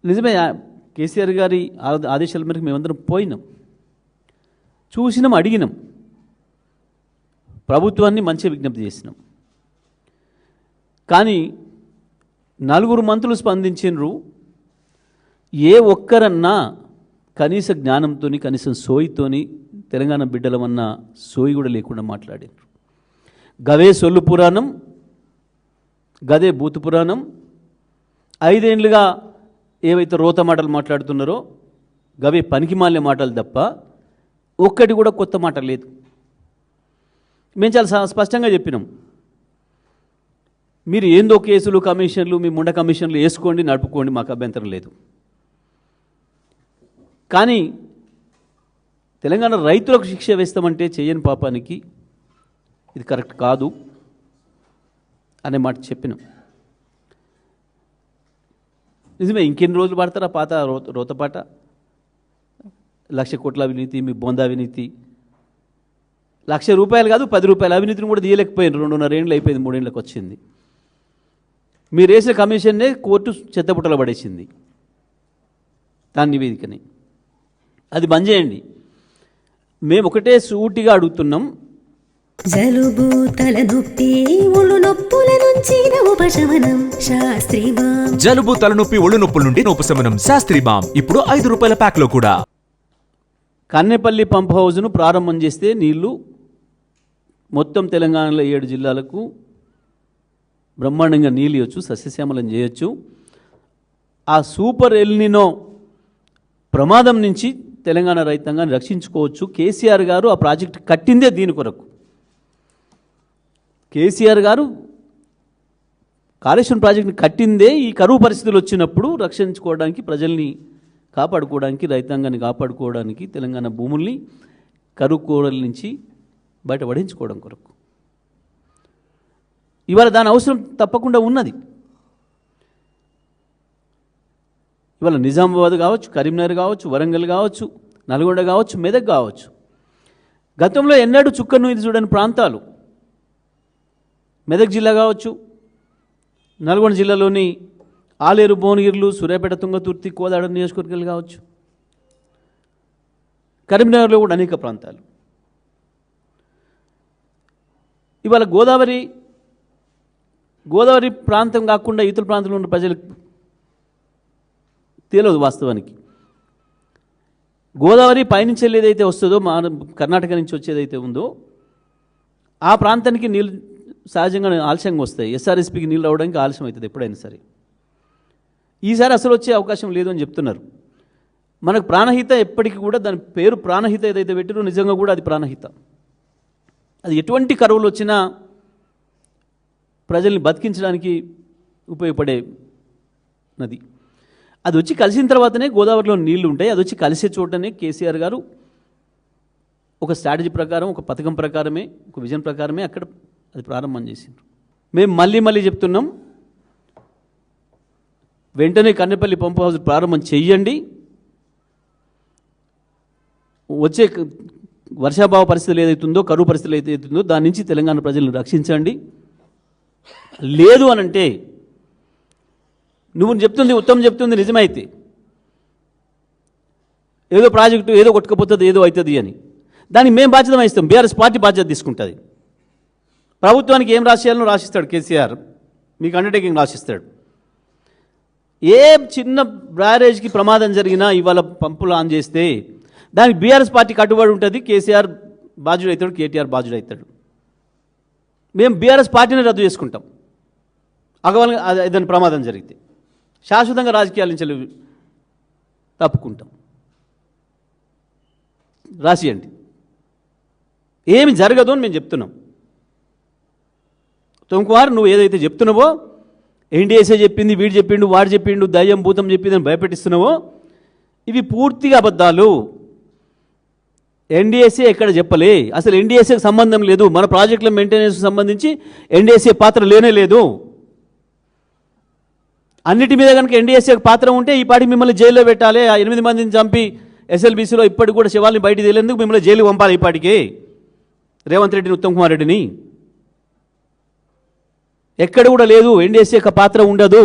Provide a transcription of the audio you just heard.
నిజమే, కేసీఆర్ గారి ఆదేశాల మేరకు మేమందరం పోయినాం, చూసినాం, అడిగినాం, ప్రభుత్వాన్ని మంచిగా విజ్ఞప్తి చేసినాం. కానీ 4 మంత్రులు స్పందించినరు. ఏ ఒక్కరన్నా కనీస జ్ఞానంతో, కనీసం సోయితోని తెలంగాణ బిడ్డలమన్న సోయి కూడా లేకుండా మాట్లాడారు. గవే సొల్లు పురాణం, గదే బూతు పురాణం. 5 ఏళ్ళుగా ఏవైతే రోత మాటలు మాట్లాడుతున్నారో గవే పనికిమాలిన మాటలు తప్ప ఒక్కటి కూడా కొత్త మాట లేదు. మేము చాలా స్పష్టంగా చెప్పినాం, మీరు ఏందో కేసులు, కమిషన్లు, మీ ముండ కమిషన్లు వేసుకోండి, నడుపుకోండి, మాకు అభ్యంతరం లేదు. కానీ తెలంగాణ రైతులకు శిక్ష వేస్తామంటే చేయని పాపానికి ఇది కరెక్ట్ కాదు అనే మాట చెప్పినాం. నిజమే, ఇంకెన్ని రోజులు పడతారా పాత రోతపాట? 1,00,000 కోట్ల అవినీతి, మీ బొంద అవినీతి, ₹1,00,000 కాదు 10 రూపాయల అవినీతిని కూడా తీయలేకపోయింది. 2.5 ఏళ్ళు అయిపోయింది, 3 ఏళ్ళకి వచ్చింది. మీరు వేసిన కమిషన్నే కోర్టు చెత్తపుట్టలో పడేసింది, దాని నివేదికని. అది బంద్ చేయండి. మేము ఒకటే సూటిగా అడుగుతున్నాం, జలుబు, తలనొప్పి, ఒళ్ళు నొప్పుల నుంచి ఉపశమనం శాస్త్రీ బామ్. జలుబు, తలనొప్పి, ఒళ్ళు నొప్పుల నుండి ఉపశమనం శాస్త్రీ బామ్ ఇప్పుడు ₹5 ప్యాక్లో కూడా. కన్నెపల్లి పంప్ హౌజ్ను ప్రారంభం చేస్తే నీళ్లు మొత్తం తెలంగాణలో 7 జిల్లాలకు బ్రహ్మాండంగా నీళ్ళు ఇవ్వచ్చు, సస్యశ్యామలం చేయొచ్చు. ఆ సూపర్ ఎల్నినో ప్రమాదం నుంచి తెలంగాణ రైతాంగాన్ని రక్షించుకోవచ్చు. కేసీఆర్ గారు ఆ ప్రాజెక్ట్ కట్టిందే దీని కొరకు. కేసీఆర్ గారు కాళేశ్వరం ప్రాజెక్టుని కట్టిందే ఈ కరువు పరిస్థితులు వచ్చినప్పుడు రక్షించుకోవడానికి, ప్రజల్ని కాపాడుకోవడానికి, రైతాంగాన్ని కాపాడుకోవడానికి, తెలంగాణ భూముల్ని కరువు కోరల నుంచి బయటపడించుకోవడం కొరకు. ఇవాళ దాని అవసరం తప్పకుండా ఉన్నది. ఇవాళ నిజామాబాద్ కావచ్చు, కరీంనగర్ కావచ్చు, వరంగల్ కావచ్చు, నల్గొండ కావచ్చు, మెదక్ కావచ్చు, గతంలో ఎన్నడూ చుక్క నీరు చూడని ప్రాంతాలు. మెదక్ జిల్లా కావచ్చు, నల్గొండ జిల్లాలోని ఆలేరు, భువనగిరిలు, సూర్యాపేట, తుంగతుర్తి, కోదాడ నియోజకవర్గాలు కావచ్చు, కరీంనగర్లో కూడా అనేక ప్రాంతాలు. ఇవాళ గోదావరి ప్రాంతం కాకుండా ఇతర ప్రాంతంలో ఉన్న ప్రజలకు తెలియదు వాస్తవానికి. గోదావరి పైనుంచి ఏదైతే వస్తుందో, కర్ణాటక నుంచి వచ్చేదైతే ఉందో ఆ ప్రాంతానికి నీళ్ళు సహజంగా ఆలస్యంగా వస్తాయి. ఎస్ఆర్ఎస్పీకి నీళ్ళు రావడానికి ఆలస్యం అవుతుంది ఎప్పుడైనా సరే. ఈసారి అసలు వచ్చే అవకాశం లేదు అని చెప్తున్నారు. మనకు ప్రాణహిత ఎప్పటికీ కూడా, దాని పేరు ప్రాణహిత ఏదైతే పెట్టిరో నిజంగా కూడా అది ప్రాణహిత. అది ఎటువంటి కరువులు వచ్చినా ప్రజల్ని బతికించడానికి ఉపయోగపడే నది. అది వచ్చి కలిసిన తర్వాతనే గోదావరిలో నీళ్లు ఉంటాయి. అది వచ్చి కలిసే చోటనే కేసీఆర్ గారు ఒక స్ట్రాటజీ ప్రకారం, ఒక పథకం ప్రకారమే, ఒక విజన్ ప్రకారమే అక్కడ అది ప్రారంభం చేసిండ్రు. మేము మళ్ళీ చెప్తున్నాం, వెంటనే కన్నెపల్లి పంప్ హౌస్ ప్రారంభం చెయ్యండి. వచ్చే వర్షాభావ పరిస్థితులు ఏదైతుందో, కరువు పరిస్థితులు ఏదైతుందో దాని నుంచి తెలంగాణ ప్రజలను రక్షించండి. లేదు అనంటే, నువ్వు చెప్తుంది, ఉత్తమం చెప్తుంది నిజమైతే, ఏదో ప్రాజెక్టు ఏదో కొట్టుకపోతుంది, ఏదో అవుతుంది అని, దానికి మేము బాధ్యత వహిస్తాం. బీఆర్ఎస్ పార్టీ బాధ్యత తీసుకుంటుంది. ప్రభుత్వానికి ఏం రాసేయాలనో రాసిస్తాడు కేసీఆర్, మీకు అండర్టేకింగ్ రాసిస్తాడు. ఏ చిన్న బ్యారేజ్కి ప్రమాదం జరిగినా ఇవాళ పంపులు ఆన్ చేస్తే దానికి బీఆర్ఎస్ పార్టీ కట్టుబడి ఉంటుంది. కేసీఆర్ బాధ్యుడు అవుతాడు, కేటీఆర్ బాధ్యుడు అవుతాడు. మేము బీఆర్ఎస్ పార్టీని రద్దు చేసుకుంటాం ఏదైనా ప్రమాదం జరిగితే. శాశ్వతంగా రాజకీయాల నుంచి తప్పుకుంటాం. రాసియండి, ఏమి జరగదు అని మేము చెప్తున్నాం. తొమ్మిది నువ్వు ఏదైతే చెప్తున్నావో, ఎన్డీఎస్ఏ చెప్పింది, వీడు చెప్పిండు, వాడు చెప్పిండు, దయ్యం భూతం చెప్పిందని భయపెట్టిస్తున్నావో ఇవి పూర్తిగా అబద్ధాలు. ఎన్డీఎస్ఏ ఎక్కడ చెప్పలే, అసలు ఎన్డీఎస్ఏకి సంబంధం లేదు. మన ప్రాజెక్టుల మెయింటెనెన్స్కి సంబంధించి ఎన్డీఎస్ఏ పాత్ర లేనే లేదు. అన్నిటి మీద కనుక ఎన్డీఎస్ఏకి పాత్ర ఉంటే ఈ పాటికి మిమ్మల్ని జైల్లో పెట్టాలి. ఆ 8 మందిని చంపి ఎస్ఎల్బీసీలో ఇప్పటికి కూడా శివాల్ని బయటికి తెలియందుకు మిమ్మల్ని జైలు పంపాలి. ఈ పాటికి రేవంత్ రెడ్డిని, ఉత్తమ్ కుమార్ రెడ్డిని. ఎక్కడ కూడా లేదు, ఎన్డీఎస్ఏ పాత్ర ఉండదు.